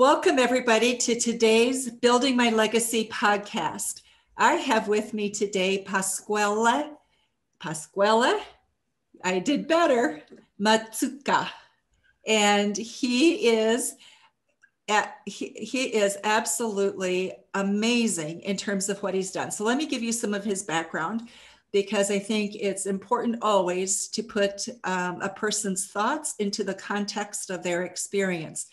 Welcome, everybody, to today's Building My Legacy podcast. I have with me today Pasquale, I did better, Mazzuca. And he is absolutely amazing in terms of what he's done. So let me give you some of his background, because I think it's important always to put a person's thoughts into the context of their experience.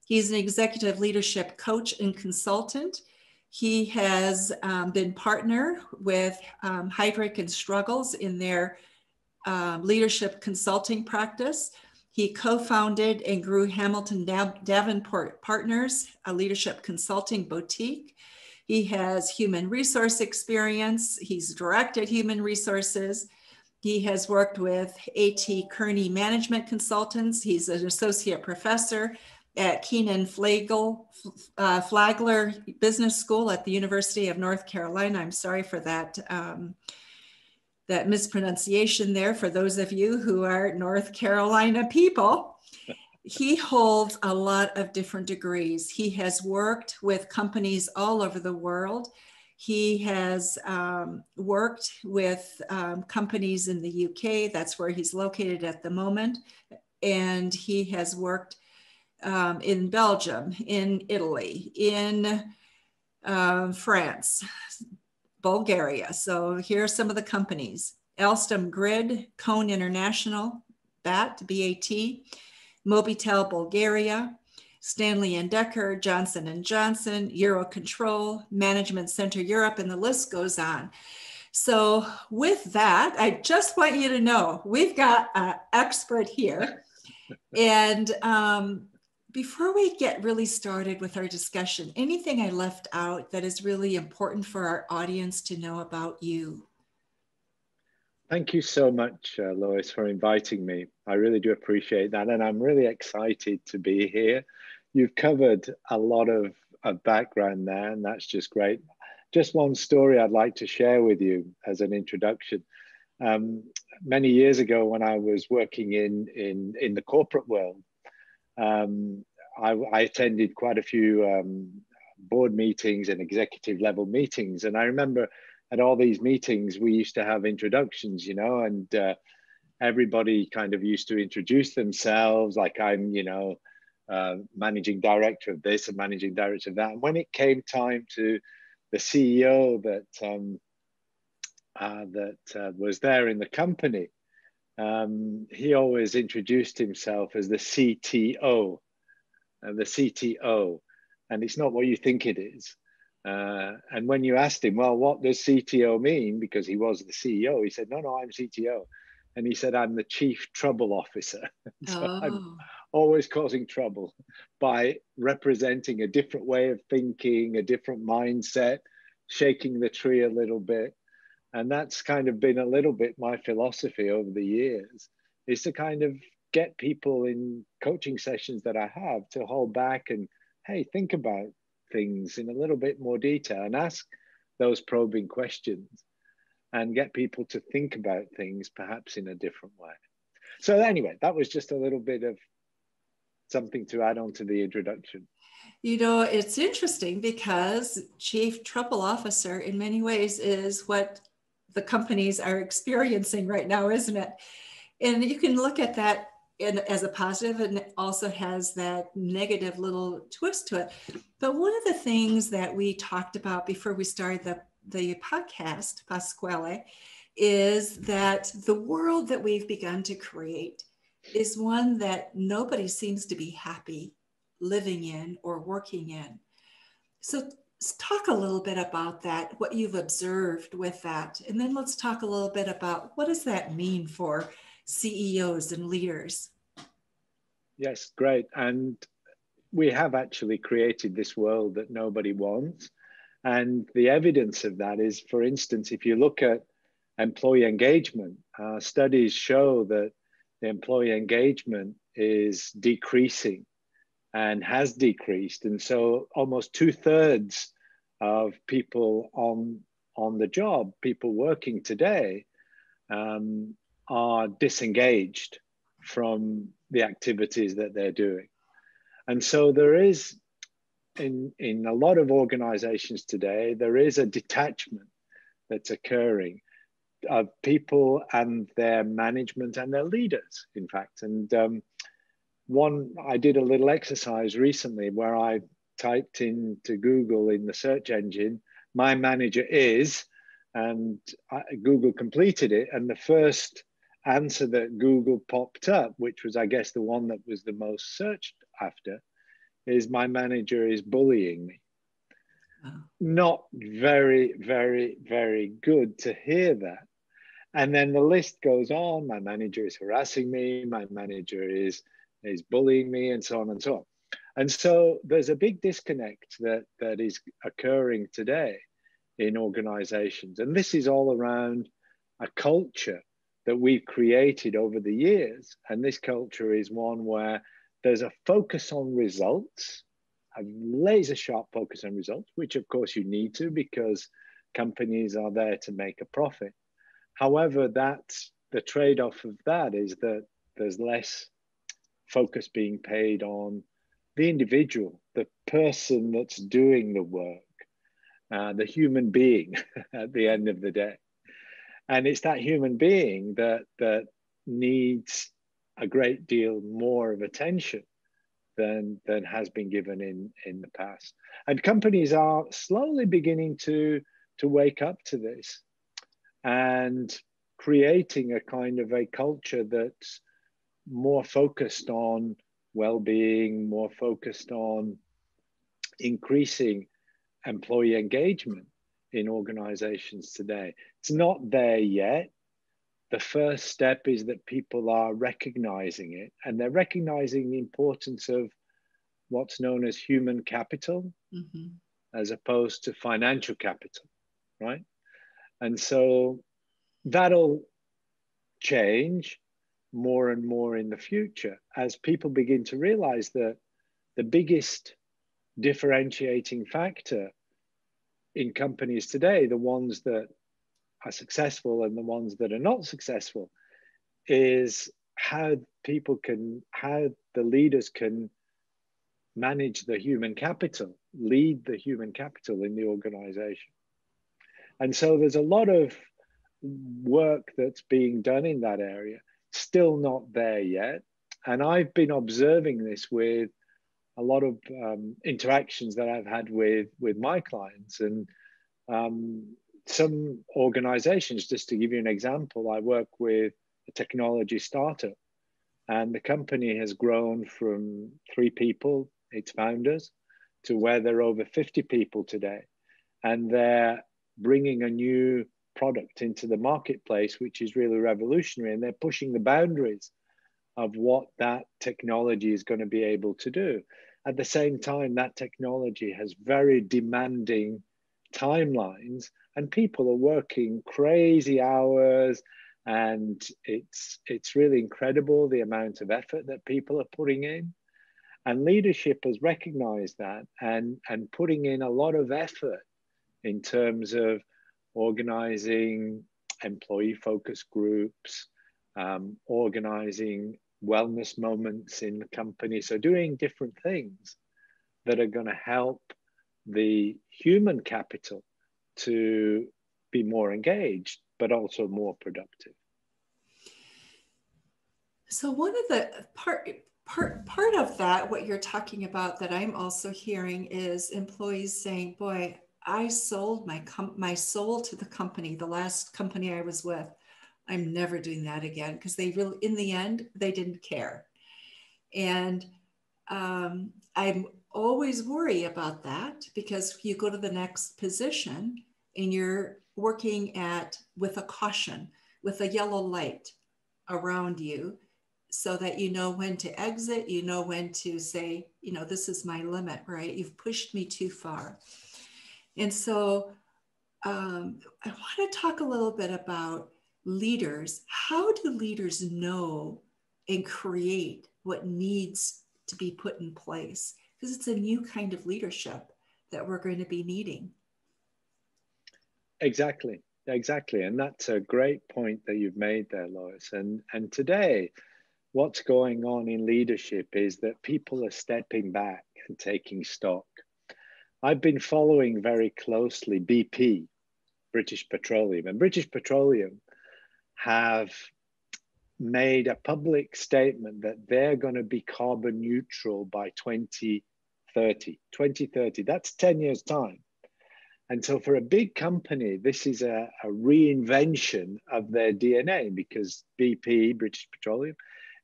He's an executive leadership coach and consultant. He has been partner with Heidrick and Struggles in their leadership consulting practice. He co-founded and grew Hamilton Davenport Partners, a leadership consulting boutique. He has human resource experience. He's directed human resources. He has worked with A.T. Kearney Management Consultants. He's an associate professor at Keenan Flagler Business School at the University of North Carolina. I'm sorry for that mispronunciation there for those of you who are North Carolina people. He holds a lot of different degrees. He has worked with companies all over the world. He has worked with companies in the UK. That's where he's located at the moment. And he has worked in Belgium, in Italy, in France, Bulgaria. So here are some of the companies: Alstom Grid, Cone International, BAT, B-A-T, Mobitel Bulgaria, Stanley & Decker, Johnson & Johnson, Eurocontrol, Management Center Europe, and the list goes on. So with that, I just want you to know we've got an expert here. And before we get really started with our discussion, anything I left out that is really important for our audience to know about you? Thank you so much, Lois, for inviting me. I really do appreciate that. And I'm really excited to be here. You've covered a lot of background there, and that's just great. Just one story I'd like to share with you as an introduction. Many years ago, when I was working in the corporate world, I attended quite a few board meetings and executive level meetings. And I remember at all these meetings, we used to have introductions, you know, and everybody kind of used to introduce themselves, like I'm, you know, managing director of this and managing director of that. And when it came time to the CEO that was there in the company, he always introduced himself as the CTO, and it's not what you think it is. And when you asked him, well, what does CTO mean? Because he was the CEO, he said, no, I'm CTO. And he said, I'm the Chief Trouble Officer. So I'm always causing trouble by representing a different way of thinking, a different mindset, shaking the tree a little bit. And that's kind of been a little bit my philosophy over the years, is to kind of get people in coaching sessions that I have to hold back and, hey, think about things in a little bit more detail and ask those probing questions and get people to think about things perhaps in a different way. So anyway, that was just a little bit of something to add on to the introduction. You know, it's interesting because Chief Trouble Officer in many ways is what the companies are experiencing right now, isn't it? And you can look at that as a positive, and it also has that negative little twist to it. But one of the things that we talked about before we started the podcast, Pasquale, is that the world that we've begun to create is one that nobody seems to be happy living in or working in. So talk a little bit about that, what you've observed with that. And then let's talk a little bit about what does that mean for CEOs and leaders? Yes, great. And we have actually created this world that nobody wants. And the evidence of that is, for instance, if you look at employee engagement, studies show that the employee engagement is decreasing and has decreased. And so almost 2/3 of people on the job, people working today, are disengaged from the activities that they're doing. And so there is in a lot of organizations today, there is a detachment that's occurring of people and their management and their leaders, in fact. And I did a little exercise recently where I typed into Google in the search engine, "my manager is," and Google completed it. And the first answer that Google popped up, which was, I guess, the one that was the most searched after, is "my manager is bullying me." Wow. Not very, very, very good to hear that. And then the list goes on. "My manager is harassing me. My manager is bullying me," and so on and so on. And so there's a big disconnect that is occurring today in organizations. And this is all around a culture that we've created over the years. And this culture is one where there's a focus on results, a laser sharp focus on results, which of course you need to, because companies are there to make a profit. However, that's the trade-off of that is that there's less focus being paid on the individual, the person that's doing the work, the human being at the end of the day. And it's that human being that needs a great deal more of attention than has been given in the past. And companies are slowly beginning to wake up to this and creating a kind of a culture that's more focused on well-being, more focused on increasing employee engagement in organizations today. It's not there yet. The first step is that people are recognizing it, and they're recognizing the importance of what's known as human capital, as opposed to financial capital, right? And so that'll change more and more in the future as people begin to realize that the biggest differentiating factor in companies today, the ones that are successful and the ones that are not successful, is how the leaders can manage the human capital, lead the human capital in the organization. And so there's a lot of work that's being done in that area, still not there yet. And I've been observing this with a lot of interactions that I've had with my clients. And some organizations, just to give you an example, I work with a technology startup, and the company has grown from 3 people, its founders, to where there are over 50 people today. And they're bringing a new product into the marketplace, which is really revolutionary. And they're pushing the boundaries of what that technology is going to be able to do. At the same time, that technology has very demanding timelines, and people are working crazy hours, and it's really incredible the amount of effort that people are putting in. And leadership has recognized that and putting in a lot of effort in terms of organizing employee focus groups, organizing wellness moments in the company. So doing different things that are going to help the human capital to be more engaged, but also more productive. So one of the part of that, what you're talking about that I'm also hearing is employees saying, boy, I sold my soul to the company, the last company I was with. I'm never doing that again, because they really, in the end, they didn't care. And I'm always worry about that, because you go to the next position and you're working with a caution, with a yellow light around you, so that you know when to exit, you know when to say, this is my limit, right? You've pushed me too far. And so I want to talk a little bit about leaders. How do leaders know and create what needs to be put in place? Because it's a new kind of leadership that we're going to be needing. Exactly. And that's a great point that you've made there, Lois. And today, what's going on in leadership is that people are stepping back and taking stock. I've been following very closely BP, British Petroleum, and British Petroleum have made a public statement that they're going to be carbon neutral by 2030. 2030, that's 10 years time. And so for a big company, this is a reinvention of their DNA, because BP, British Petroleum,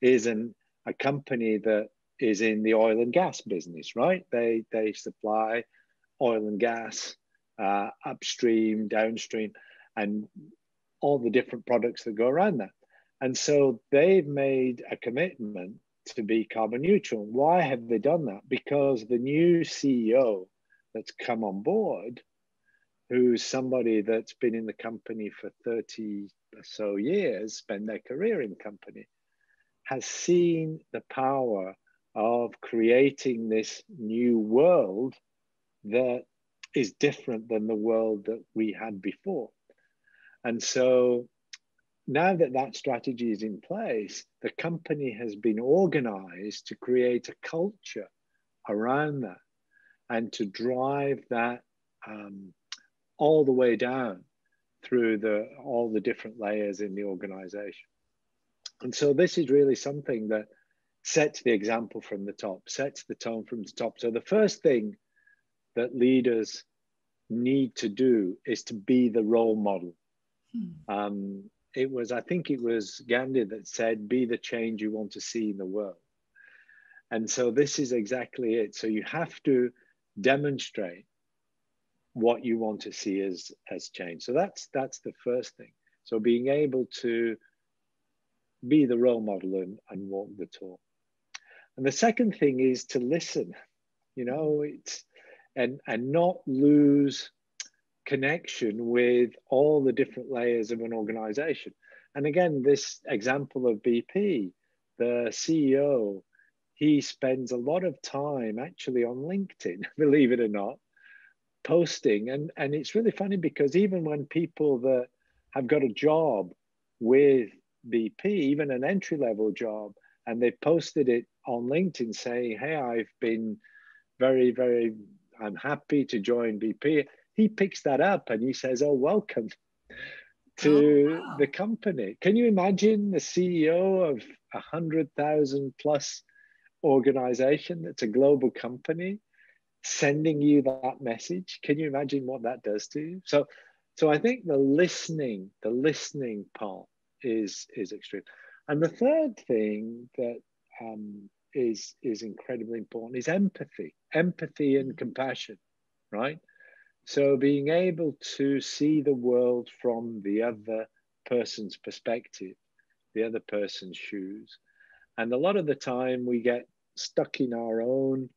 is a company that is in the oil and gas business, right? They supply oil and gas, upstream, downstream, and all the different products that go around that. And so they've made a commitment to be carbon neutral. Why have they done that? Because the new CEO that's come on board, who's somebody that's been in the company for 30 or so years, spent their career in the company, has seen the power of creating this new world that is different than the world that we had before. And so now that that strategy is in place, the company has been organized to create a culture around that and to drive that all the way down through all the different layers in the organization. And so this is really something that sets the example from the top, sets the tone from the top. So the first thing that leaders need to do is to be the role model. I think it was Gandhi that said, be the change you want to see in the world. And so this is exactly it. So you have to demonstrate what you want to see as change. So that's the first thing. So being able to be the role model and walk the talk. And the second thing is to listen, and not lose connection with all the different layers of an organization. And again, this example of BP, the CEO, he spends a lot of time actually on LinkedIn, believe it or not, posting. And it's really funny because even when people that have got a job with BP, even an entry-level job, and they posted it on LinkedIn saying, hey, I've been I'm happy to join BP. He picks that up and he says, oh, welcome to the company. Can you imagine the CEO of 100,000 plus organization that's a global company sending you that message? Can you imagine what that does to you? So I think the listening part is extreme. And the third thing that is incredibly important is empathy and compassion, right? So being able to see the world from the other person's perspective, the other person's shoes. And a lot of the time we get stuck in our own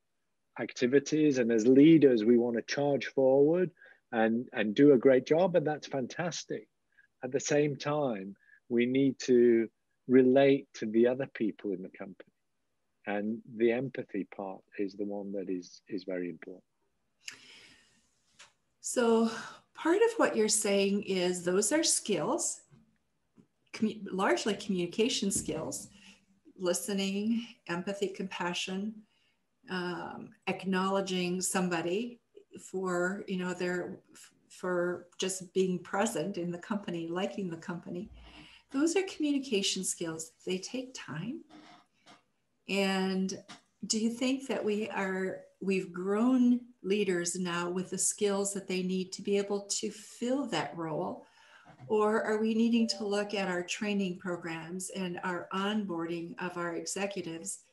activities, and as leaders we want to charge forward and do a great job, and that's fantastic. At the same time, we need to relate to the other people in the company, and the empathy part is the one that is very important. So part of what you're saying is those are skills, largely communication skills, listening, empathy, compassion, acknowledging somebody for, for just being present in the company, liking the company. Those are communication skills. They take time. And do you think that we've grown leaders now with the skills that they need to be able to fill that role? Or are we needing to look at our training programs and our onboarding of our executives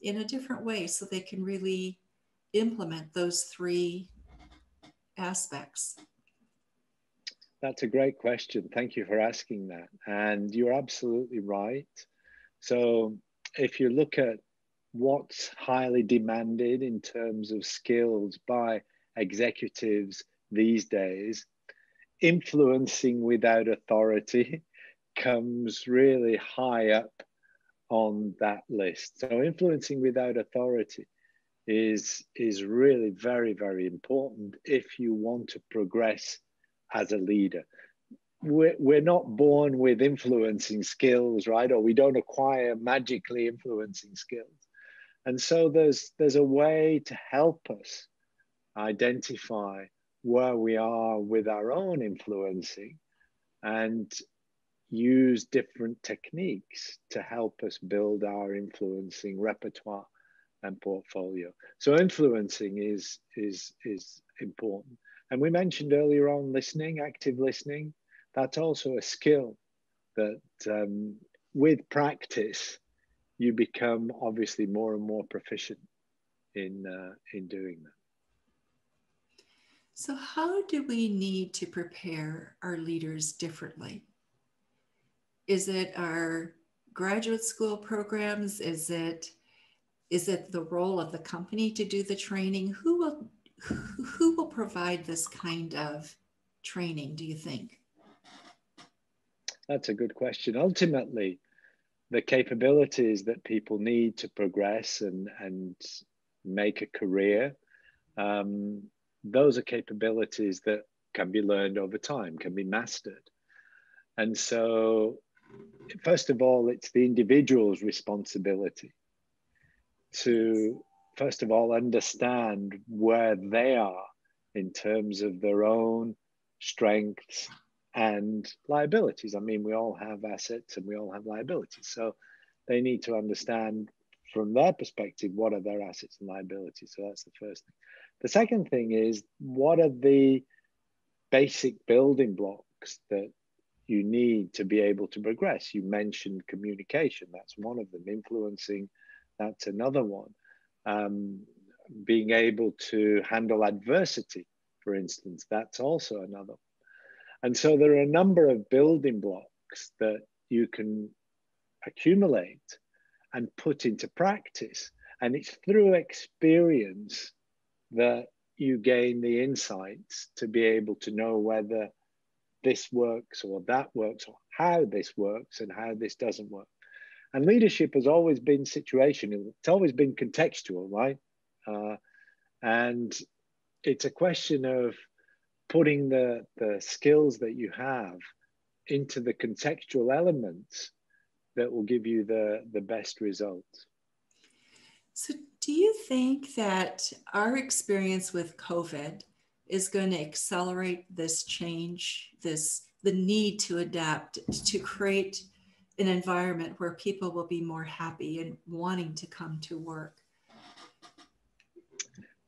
in a different way so they can really implement those three aspects? That's a great question. Thank you for asking that. And you're absolutely right. So if you look at what's highly demanded in terms of skills by executives these days, influencing without authority comes really high up on that list. So influencing without authority is really very, very important if you want to progress as a leader. We're not born with influencing skills, right? Or we don't acquire magically influencing skills. And so there's a way to help us identify where we are with our own influencing, and use different techniques to help us build our influencing repertoire and portfolio. So influencing is important. And we mentioned earlier on listening, active listening. That's also a skill that with practice, you become obviously more and more proficient in doing that. So how do we need to prepare our leaders differently? Is it our graduate school programs? Is it the role of the company to do the training? Who will provide this kind of training, do you think? That's a good question. Ultimately, the capabilities that people need to progress and make a career, those are capabilities that can be learned over time, can be mastered. And so, first of all, it's the individual's responsibility to, first of all, understand where they are in terms of their own strengths and liabilities. I mean, we all have assets and we all have liabilities. So they need to understand from their perspective, what are their assets and liabilities? So that's the first thing. The second thing is, what are the basic building blocks that you need to be able to progress? You mentioned communication. That's one of them. Influencing, that's another one. Being able to handle adversity, for instance, that's also another one. And so there are a number of building blocks that you can accumulate and put into practice. And it's through experience that you gain the insights to be able to know whether this works or that works, or how this works and how this doesn't work. And leadership has always been situational. It's always been contextual, right? And it's a question of putting the skills that you have into the contextual elements that will give you the best results. So do you think that our experience with COVID is going to accelerate this change, the need to adapt, to create an environment where people will be more happy and wanting to come to work?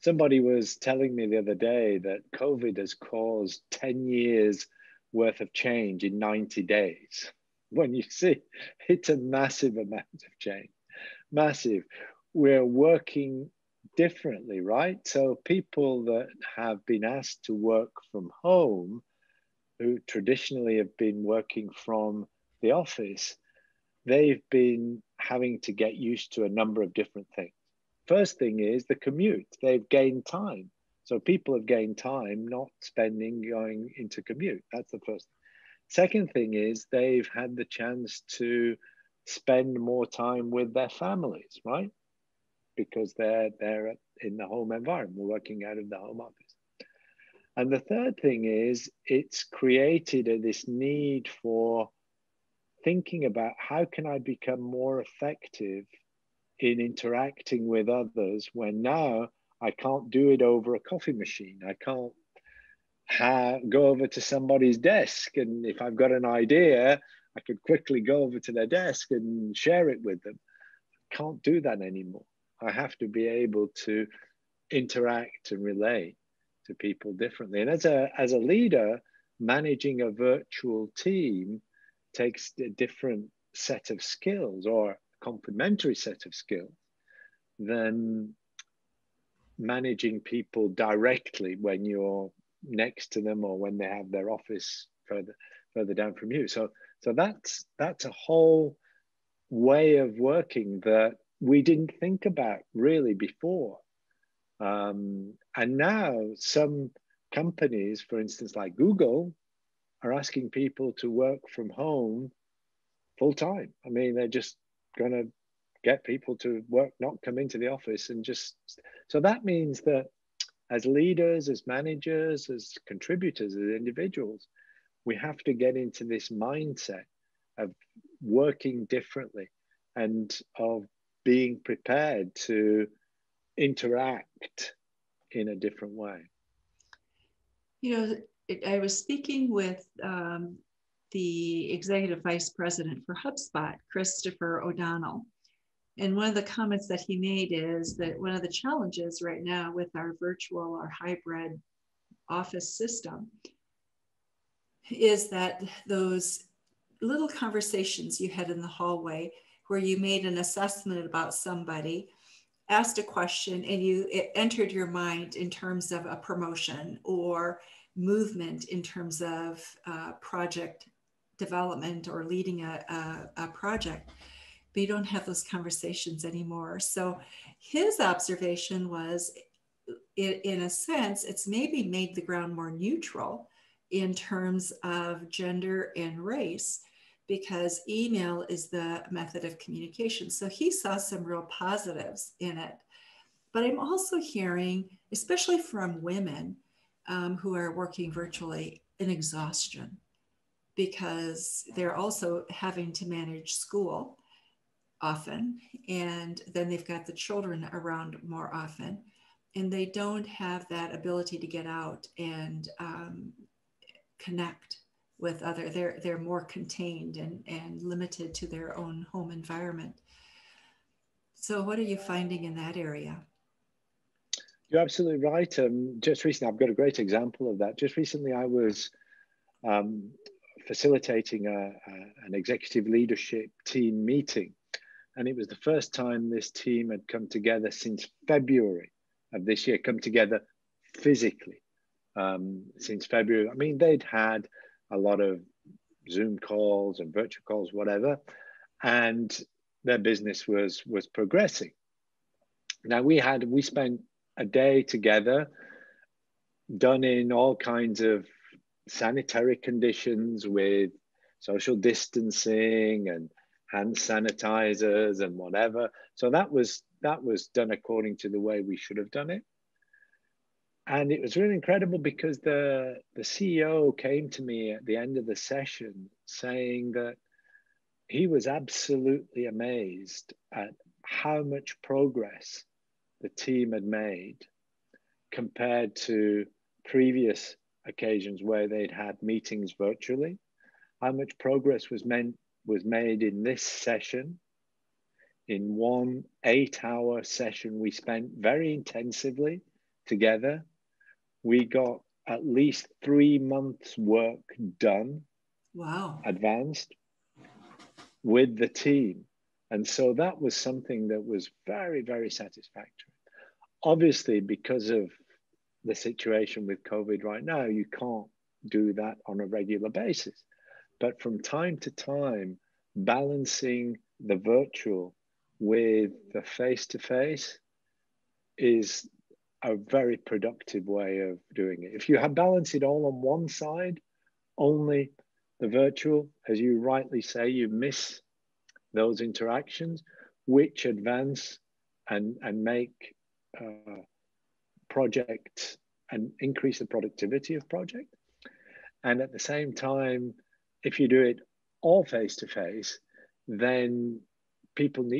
Somebody was telling me the other day that COVID has caused 10 years worth of change in 90 days. When you see, it's a massive amount of change, massive. We're working differently, right? So people that have been asked to work from home, who traditionally have been working from the office, they've been having to get used to a number of different things. First thing is the commute. They've gained time. So people have gained time not spending going into commute. That's the first thing. Second thing is they've had the chance to spend more time with their families, right? Because they're in the home environment, working out of the home office. And the third thing is it's created this need for thinking about how can I become more effective in interacting with others when now I can't do it over a coffee machine. I can't go over to somebody's desk, and if I've got an idea, I could quickly go over to their desk and share it with them. I can't do that anymore. I have to be able to interact and relate to people differently. And as a leader, managing a virtual team takes a different set of skills, or a complementary set of skills, than managing people directly when you're next to them or when they have their office further down from you. So that's a whole way of working that we didn't think about really before. And now some companies, for instance, like Google, are asking people to work from home full time. I mean, they're just going to get people to work, not come into the office, and just, so that means that as leaders, as managers, as contributors, as individuals, we have to get into this mindset of working differently and of being prepared to interact in a different way? You know, I was speaking with the executive vice president for HubSpot, Christopher O'Donnell. And one of the comments that he made is that one of the challenges right now with our virtual or hybrid office system is that those little conversations you had in the hallway where you made an assessment about somebody, asked a question, and it entered your mind in terms of a promotion or movement in terms of project development or leading a project. But you don't have those conversations anymore. So his observation was, in a sense, it's maybe made the ground more neutral in terms of gender and race, because email is the method of communication. So he saw some real positives in it. But I'm also hearing, especially from women who are working virtually, an exhaustion, because they're also having to manage school often, and then they've got the children around more often, and they don't have that ability to get out and connect with other. They're more contained and limited to their own home environment. So what are you finding in that area? You're absolutely right. Just recently, I've got a great example of that. Just recently, I was facilitating an executive leadership team meeting. And it was the first time this team had come together since February of this year, come together physically since February. I mean, they'd had a lot of Zoom calls and virtual calls, whatever, and their business was progressing. Now we spent a day together, done in all kinds of sanitary conditions with social distancing and hand sanitizers and whatever. So that was done according to the way we should have done it. And it was really incredible because the CEO came to me at the end of the session saying that he was absolutely amazed at how much progress the team had made compared to previous occasions where they'd had meetings virtually, how much progress was made in this session. In one 8-hour session we spent very intensively together, we got at least 3 months work done. Wow. Advanced with the team. And so that was something that was very, very satisfactory. Obviously, because of the situation with COVID right now, you can't do that on a regular basis. But from time to time, balancing the virtual with the face-to-face is a very productive way of doing it. If you have balanced it all on one side, only the virtual, as you rightly say, you miss those interactions, which advance and make projects and increase the productivity of project. And at the same time, if you do it all face-to-face, then people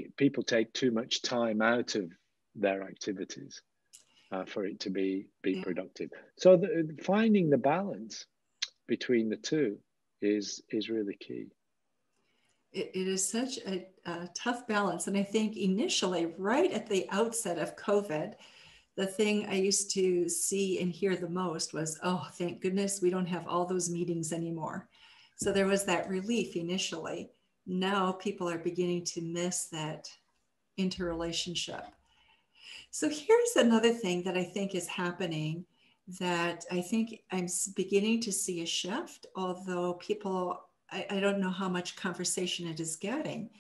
take too much time out of their activities for it to be productive. So finding the balance between the two is really key. It is such a tough balance. And I think initially, right at the outset of COVID, the thing I used to see and hear the most was, oh, thank goodness we don't have all those meetings anymore. So there was that relief initially. Now people are beginning to miss that interrelationship. So here's another thing that I think is happening, that I think I'm beginning to see a shift, although people, I don't know how much conversation it is getting.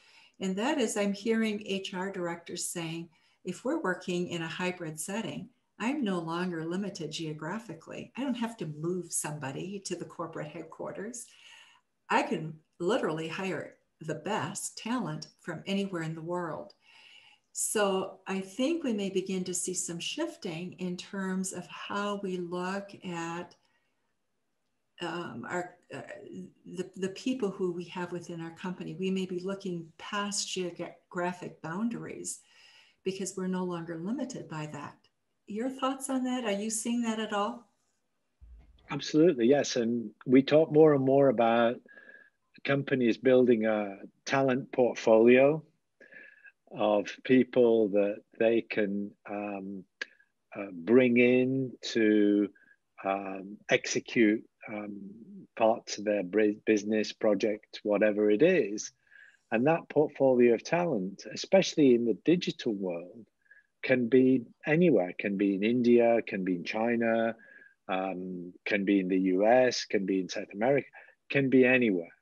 And that is, I'm hearing HR directors saying, if we're working in a hybrid setting, I'm no longer limited geographically. I don't have to move somebody to the corporate headquarters. I can literally hire the best talent from anywhere in the world. So I think we may begin to see some shifting in terms of how we look at the people who we have within our company. We may be looking past geographic boundaries because we're no longer limited by that. Your thoughts on that? Are you seeing that at all? Absolutely, yes. And we talk more and more about companies building a talent portfolio of people that they can bring in to execute parts of their business project, whatever it is. And that portfolio of talent, especially in the digital world, can be anywhere, can be in India, can be in China, can be in the US, can be in South America, can be anywhere.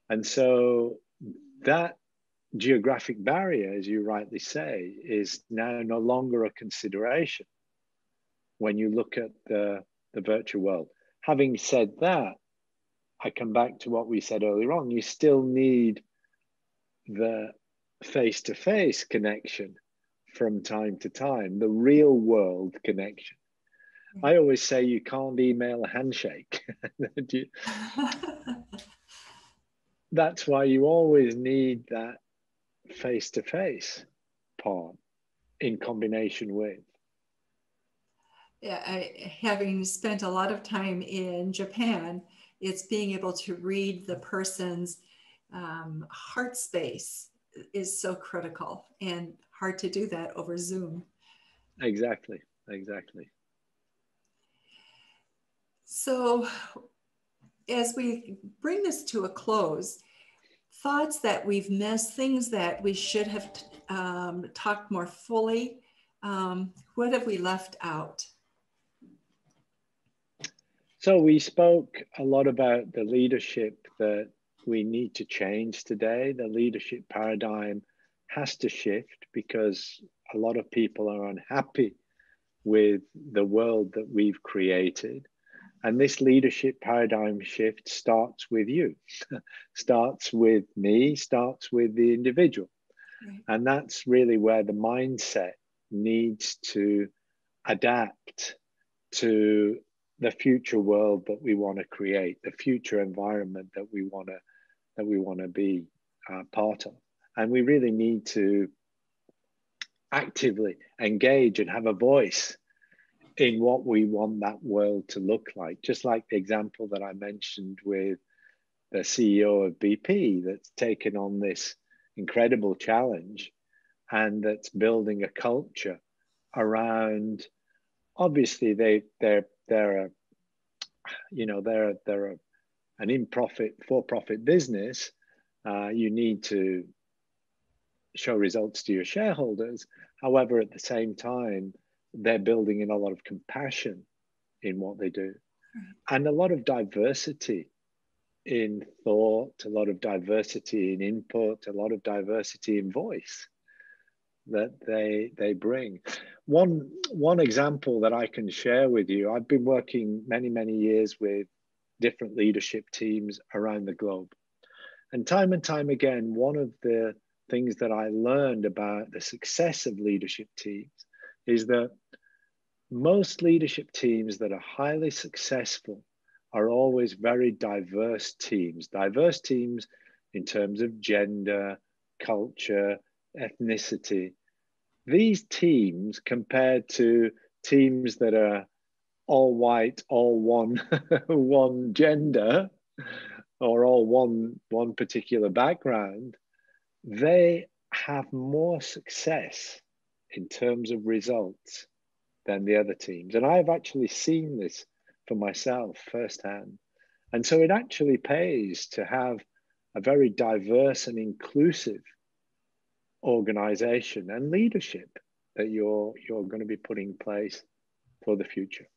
And so that geographic barrier, as you rightly say, is now no longer a consideration when you look at the virtual world. Having said that, I come back to what we said earlier on. You still need the face-to-face connection from time to time, the real world connection. I always say you can't email a handshake. That's why you always need that face-to-face part in combination with. Yeah, having spent a lot of time in Japan, it's being able to read the person's heart space is so critical, and hard to do that over Zoom. Exactly, exactly. So as we bring this to a close, thoughts that we've missed, things that we should have talked more fully, what have we left out? So we spoke a lot about the leadership that we need to change today. The leadership paradigm has to shift because a lot of people are unhappy with the world that we've created. And this leadership paradigm shift starts with you, starts with me, starts with the individual. Right. And that's really where the mindset needs to adapt to the future world that we want to create, the future environment that we want to be part of. And we really need to actively engage and have a voice in what we want that world to look like. Just like the example that I mentioned with the CEO of BP that's taken on this incredible challenge and that's building a culture around, obviously they're an for-profit business. You need to show results to your shareholders. However, at the same time, they're building in a lot of compassion in what they do, and a lot of diversity in thought, a lot of diversity in input, a lot of diversity in voice that they bring. One example that I can share with you, I've been working many years with different leadership teams around the globe. And time again, one of the things that I learned about the success of leadership teams is that most leadership teams that are highly successful are always very diverse teams in terms of gender, culture, ethnicity. These teams, compared to teams that are all white, all one gender, or all one particular background, they have more success in terms of results than the other teams. And I've actually seen this for myself firsthand. And so it actually pays to have a very diverse and inclusive organization and leadership that you're going to be putting in place for the future.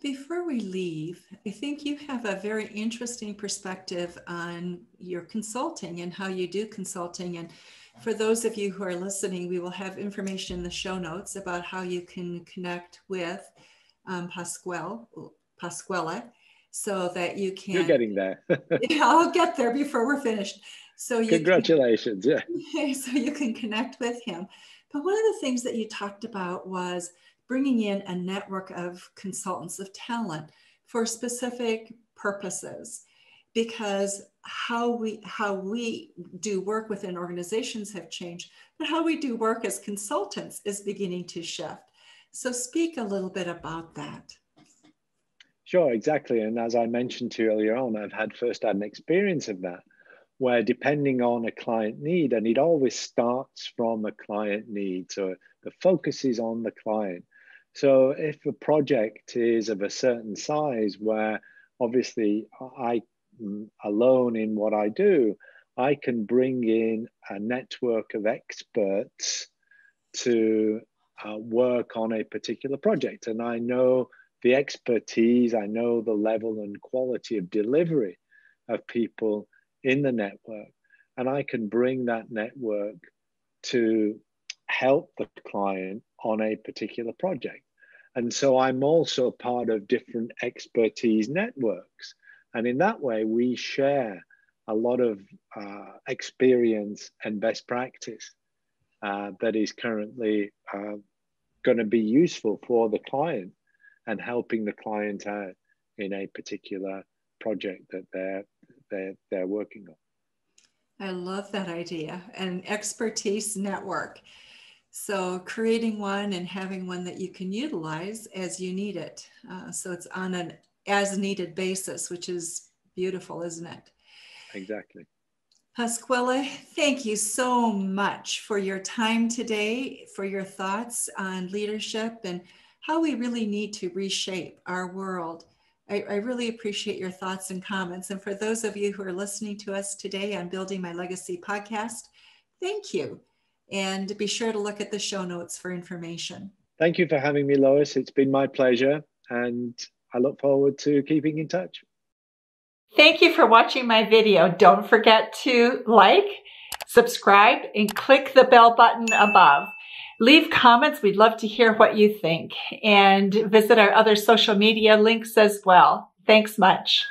Before we leave, I think you have a very interesting perspective on your consulting and how you do consulting. And for those of you who are listening, we will have information in the show notes about how you can connect with Pasquale, so that you can. You're getting there. Yeah, I'll get there before we're finished. So you Congratulations. Yeah. So you can connect with him. But one of the things that you talked about was bringing in a network of consultants of talent for specific purposes. Because how we do work within organizations have changed, but how we do work as consultants is beginning to shift. So speak a little bit about that. Sure, exactly. And as I mentioned to you earlier on, I've had firsthand experience of that, where depending on a client need, and it always starts from a client need. So the focus is on the client. So if a project is of a certain size where obviously I alone in what I do, I can bring in a network of experts to work on a particular project. And I know the expertise, I know the level and quality of delivery of people in the network. And I can bring that network to help the client on a particular project. And so I'm also part of different expertise networks. And in that way, we share a lot of experience and best practice that is currently going to be useful for the client and helping the client out in a particular project that they're working on. I love that idea, an expertise network. So creating one and having one that you can utilize as you need it. So it's on an as needed basis, which is beautiful, isn't it? Exactly. Pasquale, thank you so much for your time today, for your thoughts on leadership and how we really need to reshape our world. I really appreciate your thoughts and comments. And for those of you who are listening to us today on Building My Legacy podcast, thank you. And be sure to look at the show notes for information. Thank you for having me, Lois. It's been my pleasure. And I look forward to keeping in touch. Thank you for watching my video. Don't forget to like, subscribe, and click the bell button above. Leave comments. We'd love to hear what you think. And visit our other social media links as well. Thanks much.